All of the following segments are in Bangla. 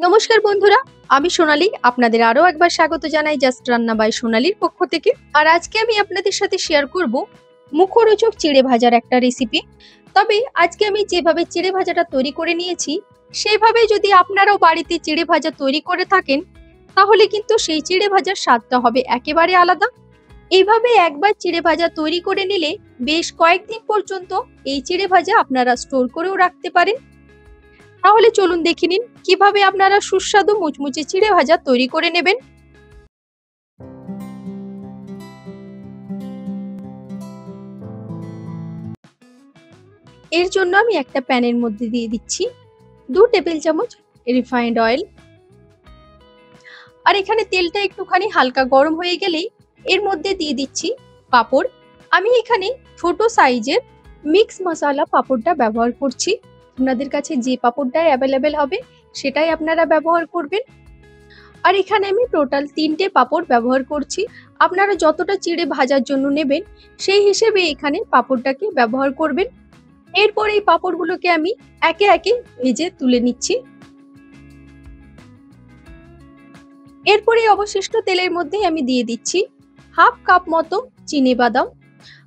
নমস্কার বন্ধুরা, আমি সোনালী আপনাদের আরো একবার স্বাগত জানাই জাস্ট রান্না বাই সোনালীর পক্ষ থেকে। আর আজকে আমি আপনাদের সাথে শেয়ার করব মুখরোচক চিড়ে ভাজার একটা রেসিপি। তবে আজকে আমি যেভাবে চিড়ে ভাজাটা তৈরি করে নিয়েছি সেইভাবে যদি আপনারাও বাড়িতে চিড়ে ভাজা তৈরি করে থাকেন তাহলে কিন্তু সেই চিড়ে ভাজার স্বাদটা হবে একেবারে আলাদা। এইভাবে একবার চিড়ে ভাজা তৈরি করে নিলে বেশ কয়েকদিন পর্যন্ত এই চিড়ে ভাজা আপনারা স্টোর করেও রাখতে পারেন। তাহলে চলুন দেখে নিন কিভাবে আপনারা সুস্বাদু মুচমুচে চিড়ে ভাজা তৈরি করে নেবেন। এর জন্য আমি একটা প্যানের মধ্যে দিয়ে দিচ্ছি 2 টেবিল চামচ রিফাইন্ড অয়েল। আর এখানে তেলটা একটুখানি হালকা গরম হয়ে গেলেই এর মধ্যে দিয়ে দিচ্ছি পাঁপড়। আমি এখানে ছোট সাইজের মিক্স মশলা পাঁপড়টা ব্যবহার করছি। আপনাদের কাছে যে পাঁপড়টা অ্যাভেলেবেল হবে সেটাই আপনারা ব্যবহার করবেন। আর এখানে আমি টোটাল 3টে পাঁপড় ব্যবহার করছি। আপনারা যতটা চিড়ে ভাজার জন্য নেবেন সেই হিসেবে এখানে পাঁপড়টাকে ব্যবহার করবেন। এরপর এই পাঁপড়গুলোকে আমি একে একে ভেজে তুলে নিচ্ছি। এরপর এই অবশিষ্ট তেলের মধ্যে আমি দিয়ে দিচ্ছি হাফ কাপ মতো চিনি বাদাম।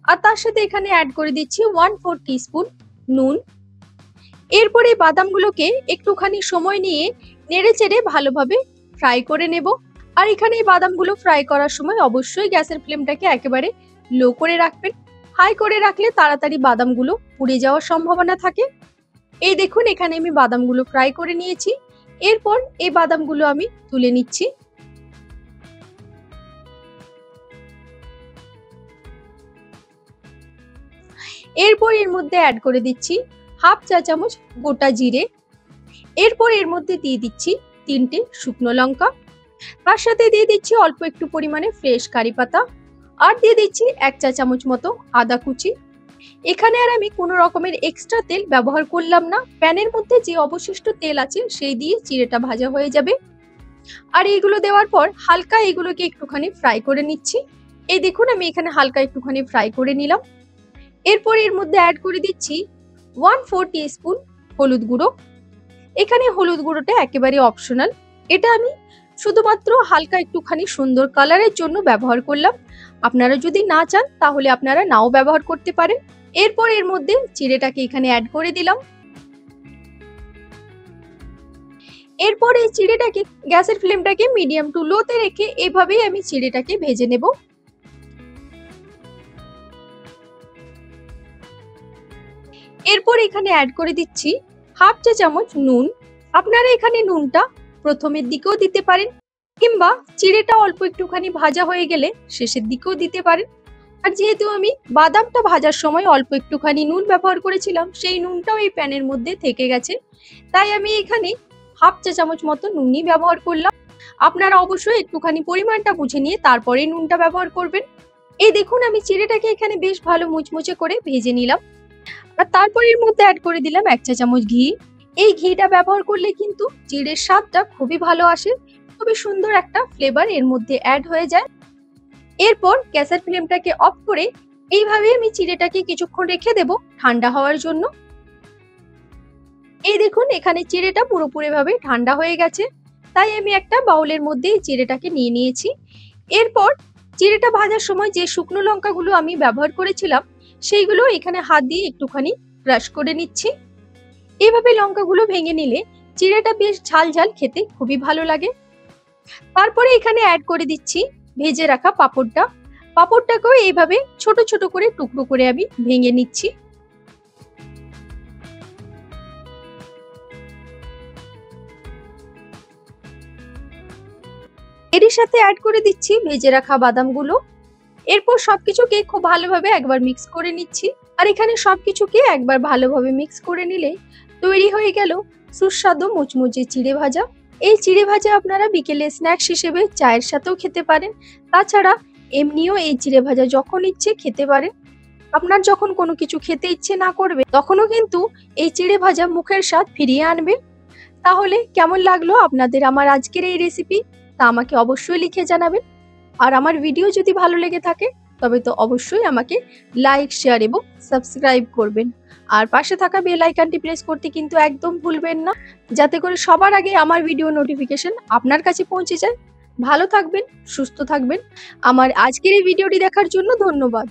আর তার সাথে এখানে অ্যাড করে দিচ্ছি 1/4 টিস্পুন নুন। এরপর এই বাদামগুলোকে একটুখানি সময় নিয়ে নেড়েচেড়ে ভালোভাবে ফ্রাই করে নেব। আর এখানে এই বাদামগুলো ফ্রাই করার সময় অবশ্যই গ্যাসের ফ্লেমটাকে একেবারে লো করে রাখবেন। হাই করে রাখলে তাড়াতাড়ি বাদামগুলো পুড়ে যাওয়ার সম্ভাবনা থাকে। এই দেখুন এখানে আমি বাদামগুলো ফ্রাই করে নিয়েছি। এরপর এই বাদামগুলো আমি তুলে নিচ্ছি। এরপর এর মধ্যে অ্যাড করে দিচ্ছি হাফ চা চামচ গোটা জিরে। এরপর এর মধ্যে দিয়ে দিচ্ছি 3টে শুকনো লঙ্কা। তার সাথে দিয়ে দিচ্ছি অল্প একটু পরিমাণে ফ্রেশ কারি পাতা। আর দিয়ে দিচ্ছি 1 চা চামচ মতো আদা কুচি। এখানে আর আমি কোনো রকমের এক্সট্রা তেল ব্যবহার করলাম না। প্যানের মধ্যে যে অবশিষ্ট তেল আছে সেই দিয়ে চিড়েটা ভাজা হয়ে যাবে। আর এইগুলো দেওয়ার পর হালকা এগুলোকে একটুখানি ফ্রাই করে নিচ্ছি। এই দেখুন আমি এখানে হালকা একটুখানি ফ্রাই করে নিলাম। এরপর এর মধ্যে অ্যাড করে দিচ্ছি 1/4 টিস্পুন হলুদ গুঁড়ো। এখানে হলুদ গুঁড়োটা একেবারে অপশনাল। এটা আমি শুধুমাত্র হালকা একটুখানি সুন্দর কালারের জন্য ব্যবহার করলাম। আপনারা যদি না চান তাহলে আপনারা নাও ব্যবহার করতে পারেন। এরপর এর মধ্যে চিড়েটাকে এখানে অ্যাড করে দিলাম। এরপর এই চিড়েটাকে গ্যাসের ফ্লেমটাকে মিডিয়াম টু লোতে রেখে এভাবেই আমি চিড়েটাকে ভেজে নেব। এরপর এখানে অ্যাড করে দিচ্ছি হাফ চা চামচ নুন। আপনারা এখানে নুনটা প্রথমের দিকেও দিতে পারেন কিংবা চিড়েটা অল্প একটুখানি ভাজা হয়ে গেলে শেষের দিকেও দিতে পারেন। আর যেহেতু আমি বাদামটা ভাজার সময় অল্প একটুখানি নুন ব্যবহার করেছিলাম সেই নুনটাও এই প্যানের মধ্যে থেকে গেছে, তাই আমি এখানে হাফ চা চামচ মতো নুনই ব্যবহার করলাম। আপনারা অবশ্যই একটুখানি পরিমাণটা বুঝে নিয়ে তারপরে নুনটা ব্যবহার করবেন। এই দেখুন আমি চিড়েটাকে এখানে বেশ ভালো মুচমুচে করে ভেজে নিলাম। আর তারপর এর মধ্যে অ্যাড করে দিলাম 1 চা চামচ ঘি। এই ঘিটা ব্যবহার করলে কিন্তু চিড়ের স্বাদটা খুবই ভালো আসে, খুবই সুন্দর একটা ফ্লেভার এর মধ্যে অ্যাড হয়ে যায়। এরপর গ্যাসের ফ্লেমটাকে অফ করে এইভাবে আমি চিড়েটাকে কিছুক্ষণ রেখে দেব ঠান্ডা হওয়ার জন্য। এই দেখুন এখানে চিড়েটা পুরোপুরি ভাবে ঠান্ডা হয়ে গেছে, তাই আমি একটা বাউলের মধ্যে চিড়েটাকে নিয়ে নিয়েছি। এরপর চিড়েটা ভাজার সময় যে শুকনো লঙ্কাগুলো আমি ব্যবহার করেছিলাম সেইগুলো এখানে হাত দিয়ে একটুখানি ক্রাশ করে নিচ্ছি। এইভাবে লঙ্কাগুলো ভেঙে নিলে চিড়েটা বেশ ঝাল ঝাল খেতে খুবই ভালো লাগে। তারপরে এখানে অ্যাড করে দিচ্ছি ভেজে রাখা পাঁপড়টা। পাঁপড়টাকেও এইভাবে ছোট ছোট করে টুকরো করে আমি ভেঙে নিচ্ছি। এরই সাথে অ্যাড করে দিচ্ছি ভেজে রাখা বাদামগুলো। এরপর সবকিছুকে খুব ভালোভাবে একবার মিক্স করে নিচ্ছি। আর এখানে সবকিছুকে একবার ভালোভাবে মিক্স করে নিলে তৈরি হয়ে গেল সুস্বাদু মুচমুচে চিড়ে ভাজা। এই চিড়ে ভাজা আপনারা বিকেলে স্ন্যাক্স হিসেবে চায়ের সাথেও খেতে পারেন। তাছাড়া এমনিও এই চিড়ে ভাজা যখন ইচ্ছে খেতে পারেন। আপনার যখন কোনো কিছু খেতে ইচ্ছে না করবে তখনও কিন্তু এই চিড়ে ভাজা মুখের স্বাদ ফিরিয়ে আনবে। তাহলে কেমন লাগলো আপনাদের আমার আজকের এই রেসিপি তা আমাকে অবশ্যই লিখে জানাবেন। আর আমার ভিডিও যদি ভালো লেগে থাকে তবে তো অবশ্যই আমাকে লাইক, শেয়ার এবং সাবস্ক্রাইব করবেন। আর পাশে থাকা বেল আইকনটি প্রেস করতে কিন্তু একদম ভুলবেন না, যাতে করে সবার আগে আমার ভিডিও নোটিফিকেশন আপনার কাছে পৌঁছে যায়। ভালো থাকবেন, সুস্থ থাকবেন। আমার আজকের এই ভিডিওটি দেখার জন্য ধন্যবাদ।